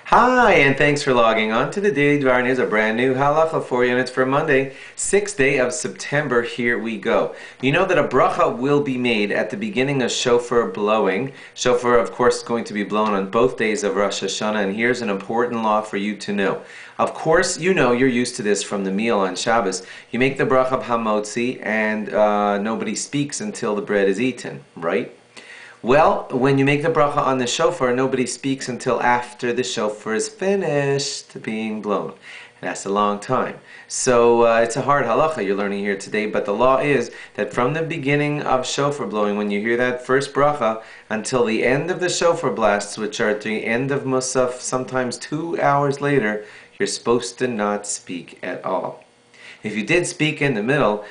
Hi, and thanks for logging on to the Daily DVAR News, a brand new Halacha for you, and it's for Monday, 6th day of September. Here we go. You know that a bracha will be made at the beginning of shofar blowing. Shofar, of course, is going to be blown on both days of Rosh Hashanah, and here's an important law for you to know. Of course, you know you're used to this from the meal on Shabbos. You make the bracha of hamotzi, and nobody speaks until the bread is eaten, right? Well, when you make the bracha on the shofar, nobody speaks until after the shofar is finished being blown. And that's a long time. So it's a hard halacha you're learning here today, but the law is that from the beginning of shofar blowing, when you hear that first bracha, until the end of the shofar blasts, which are at the end of Musaf, sometimes 2 hours later, you're supposed to not speak at all. If you did speak in the middle,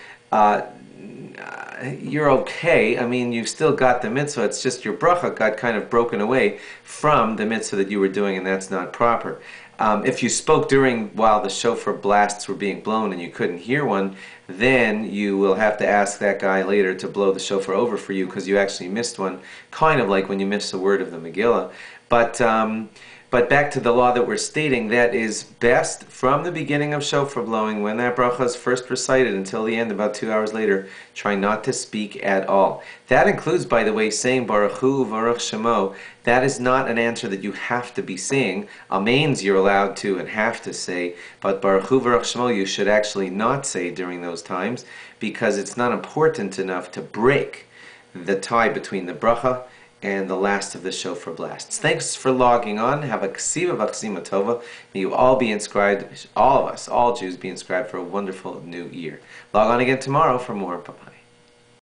you're okay. I mean, you've still got the mitzvah. It's just your bracha got kind of broken away from the mitzvah that you were doing, and that's not proper. If you spoke while the shofar blasts were being blown and you couldn't hear one, then you will have to ask that guy later to blow the shofar over for you because you actually missed one, kind of like when you miss a word of the Megillah. But back to the law that we're stating, that is best from the beginning of shofar blowing, when that bracha is first recited until the end, about 2 hours later, try not to speak at all. That includes, by the way, saying Baruch Hu, Baruch Shemo. That is not an answer that you have to be saying. Amens you're allowed to and have to say, but Baruch Hu, Baruch Shemo you should actually not say during those times because it's not important enough to break the tie between the bracha and the last of the shofar blasts. Thanks for logging on. Have a ksiva v'ksima tova. May you all be inscribed, all of us, all Jews, be inscribed for a wonderful new year. Log on again tomorrow for more. Bye-bye.